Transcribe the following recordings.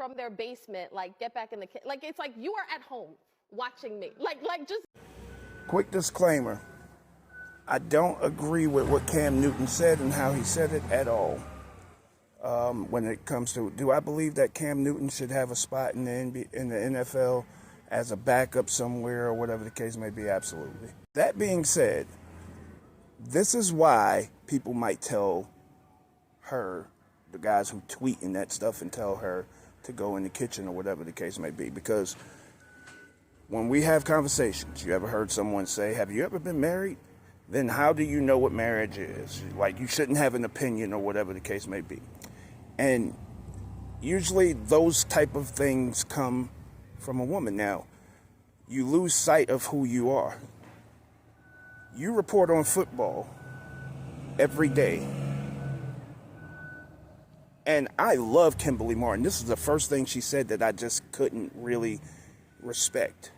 from their basement, like, get back in the kitchen. Like, it's like you are at home watching me. Like just. Quick disclaimer. I don't agree with what Cam Newton said and how he said it at all. When it comes to, do I believe that Cam Newton should have a spot in the NFL as a backup somewhere or whatever the case may be? Absolutely. That being said, this is why people might tell her, the guys who tweeting that stuff, and tell her to go in the kitchen or whatever the case may be. Because when we have conversations, you ever heard someone say, have you ever been married? Then how do you know what marriage is? Like, you shouldn't have an opinion or whatever the case may be. And usually those type of things come from a woman. Now, you lose sight of who you are. You report on football every day. And I love Kimberly Martin. This is the first thing she said that I just couldn't really respect.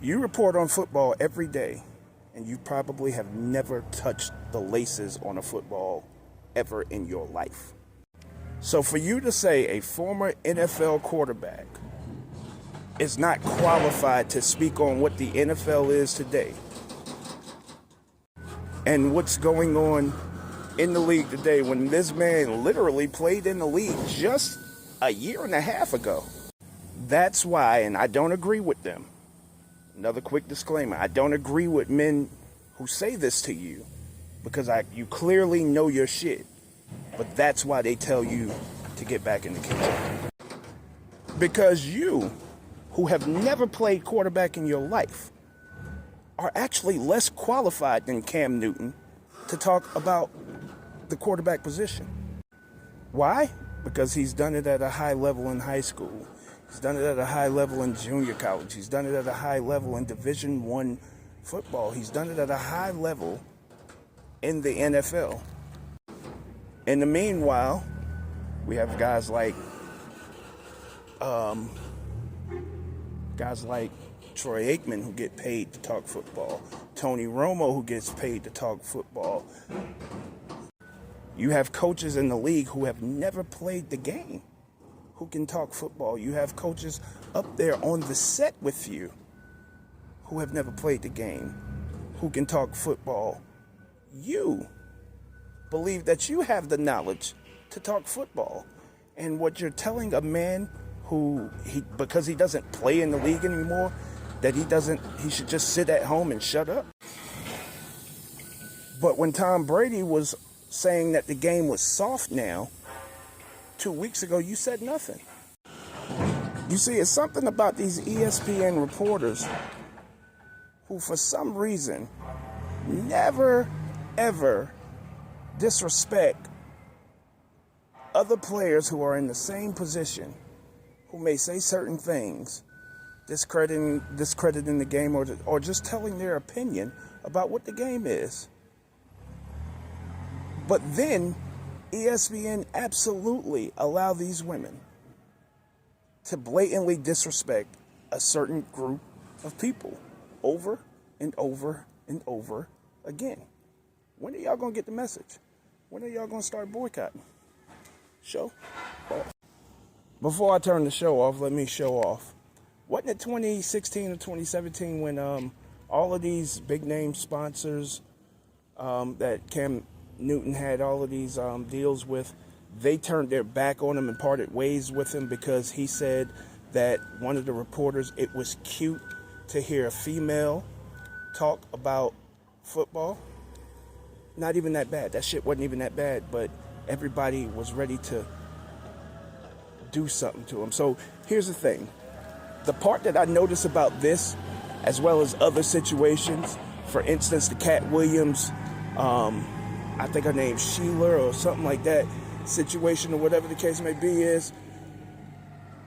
You report on football every day, and you probably have never touched the laces on a football ever in your life. So for you to say a former NFL quarterback is not qualified to speak on what the NFL is today and what's going on in the league today, when this man literally played in the league just a year and a half ago. That's why, and I don't agree with them. Another quick disclaimer. I don't agree with men who say this to you, because you clearly know your shit. But that's why they tell you to get back in the kitchen. Because you, who have never played quarterback in your life, are actually less qualified than Cam Newton to talk about the quarterback position. Why? Because he's done it at a high level in high school. He's done it at a high level in junior college. He's done it at a high level in Division I football. He's done it at a high level in the NFL. In the meanwhile, we have guys like Troy Aikman, who get paid to talk football. Tony Romo, who gets paid to talk football. You have coaches in the league who have never played the game who can talk football. You have coaches up there on the set with you who have never played the game who can talk football. You believe that you have the knowledge to talk football. And what you're telling a man who, because he doesn't play in the league anymore, that he should just sit at home and shut up. But when Tom Brady was saying that the game was soft now, 2 weeks ago, you said nothing. You see, it's something about these ESPN reporters who, for some reason, never, ever disrespect other players who are in the same position, who may say certain things, discrediting the game, or just telling their opinion about what the game is. But then ESPN absolutely allow these women to blatantly disrespect a certain group of people over and over and over again. When are y'all gonna get the message? When are y'all gonna start boycotting? Show off. Before I turn the show off, let me show off. Wasn't it 2016 or 2017 when all of these big name sponsors that Cam Newton had all of these deals with, they turned their back on him and parted ways with him because he said that one of the reporters, it was cute to hear a female talk about football? Not even that bad. That shit wasn't even that bad, but everybody was ready to do something to him. So here's the thing. The part that I notice about this, as well as other situations, for instance, the Cat Williams, I think her name's Sheila or something like that, situation or whatever the case may be, is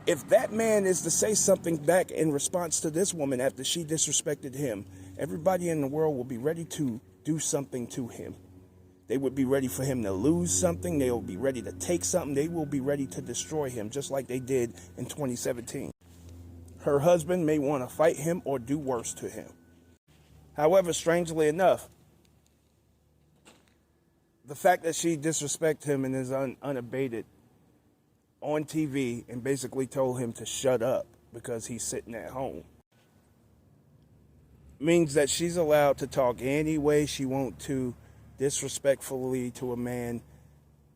if that man is to say something back in response to this woman after she disrespected him, everybody in the world will be ready to do something to him. They would be ready for him to lose something. They will be ready to take something. They will be ready to destroy him, just like they did in 2017. Her husband may want to fight him or do worse to him. However, strangely enough, the fact that she disrespected him and is unabated on TV and basically told him to shut up because he's sitting at home. Means that she's allowed to talk any way she wants to, disrespectfully to a man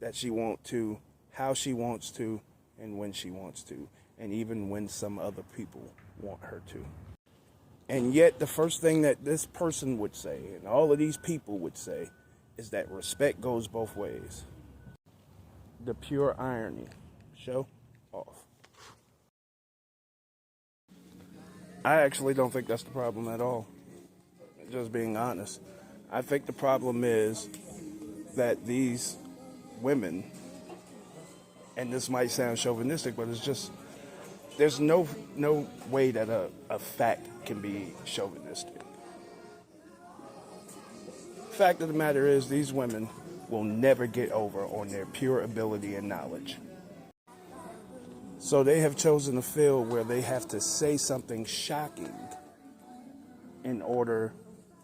that she wants to, how she wants to, and when she wants to, and even when some other people want her to. And yet the first thing that this person would say, and all of these people would say, is that respect goes both ways. The pure irony. Show off. I actually don't think that's the problem at all. Just being honest. I think the problem is that these women, and this might sound chauvinistic, but it's just, there's no way that a fact can be chauvinistic. Fact of the matter is, these women will never get over on their pure ability and knowledge. So they have chosen a field where they have to say something shocking in order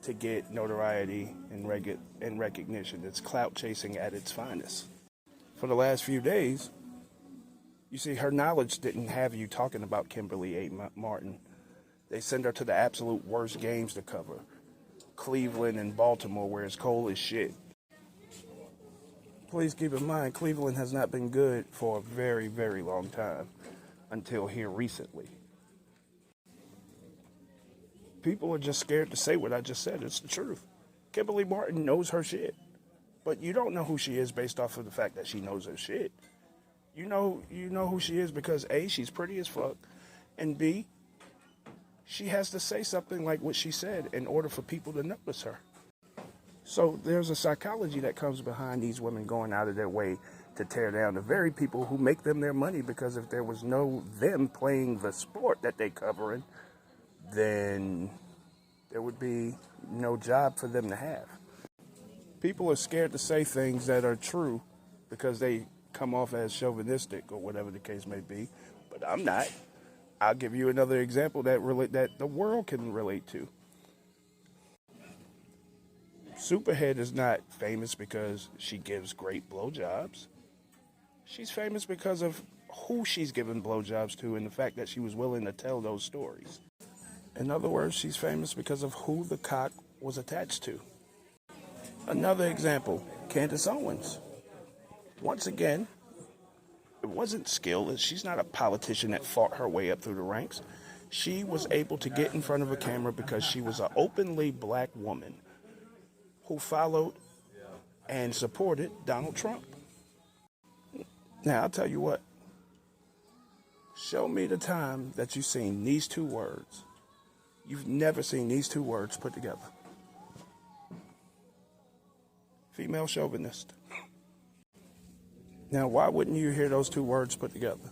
to get notoriety and recognition. It's clout chasing at its finest. For the last few days, you see, her knowledge didn't have you talking about Kimberly A. Martin. They send her to the absolute worst games to cover. Cleveland and Baltimore, where it's cold as shit. Please keep in mind, Cleveland has not been good for a very, very long time, until here recently. People are just scared to say what I just said. It's the truth. Kimberly Martin knows her shit. But you don't know who she is based off of the fact that she knows her shit. You know who she is because A, she's pretty as fuck, and B, she has to say something like what she said in order for people to notice her. So there's a psychology that comes behind these women going out of their way to tear down the very people who make them their money, because if there was no them playing the sport that they covering, then there would be no job for them to have. People are scared to say things that are true because they come off as chauvinistic or whatever the case may be, but I'm not. I'll give you another example that the world can relate to. Superhead is not famous because she gives great blowjobs. She's famous because of who she's given blowjobs to and the fact that she was willing to tell those stories. In other words, she's famous because of who the cock was attached to. Another example, Candace Owens. Once again, it wasn't skill. She's not a politician that fought her way up through the ranks. She was able to get in front of a camera because she was an openly black woman who followed and supported Donald Trump. Now, I'll tell you what. Show me the time that you've seen these two words. You've never seen these two words put together. Female chauvinist. Now, why wouldn't you hear those two words put together?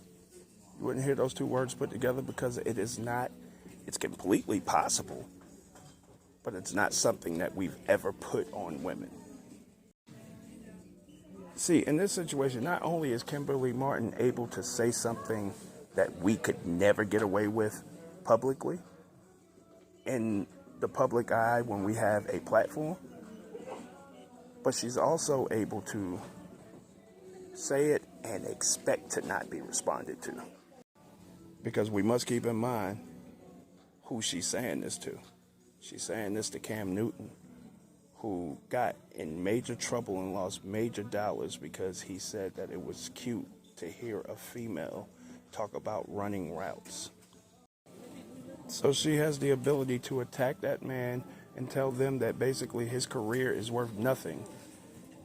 You wouldn't hear those two words put together because it is not, it's completely possible, but it's not something that we've ever put on women. See, in this situation, not only is Kimberly Martin able to say something that we could never get away with publicly, in the public eye when we have a platform, but she's also able to say it and expect to not be responded to. Because we must keep in mind who she's saying this to. She's saying this to Cam Newton, who got in major trouble and lost major dollars because he said that it was cute to hear a female talk about running routes. So she has the ability to attack that man and tell them that basically his career is worth nothing.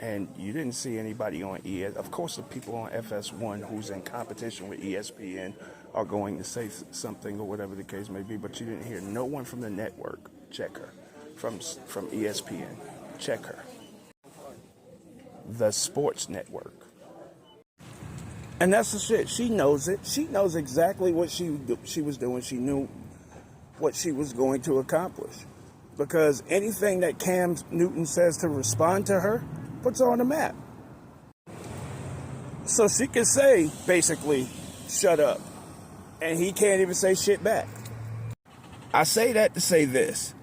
And you didn't see anybody on ESPN. Of course, the people on FS1 who's in competition with ESPN are going to say something or whatever the case may be, but you didn't hear no one from the network check her. From ESPN, check her. The sports network. And that's the shit. She knows it. She knows exactly what she was doing. She knew what she was going to accomplish. Because anything that Cam Newton says to respond to her puts her on the map. So she can say, basically, shut up. And he can't even say shit back. I say that to say this.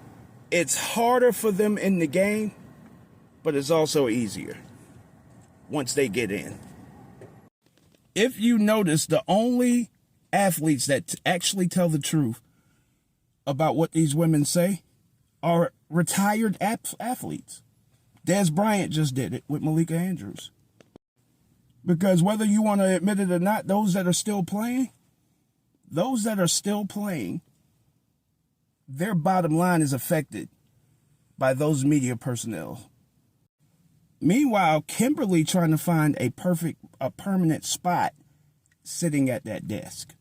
It's harder for them in the game, but it's also easier once they get in. if you notice, the only athletes that actually tell the truth about what these women say are retired athletes. Des Bryant just did it with Malika Andrews. Because whether you want to admit it or not, those that are still playing, their bottom line is affected by those media personnel. Meanwhile, Kimberly trying to find a permanent spot sitting at that desk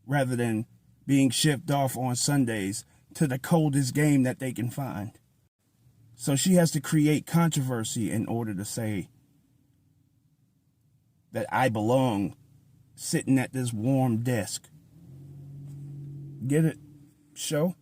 rather than being shipped off on Sundays to the coldest game that they can find. So she has to create controversy in order to say that I belong sitting at this warm desk. Get it, show?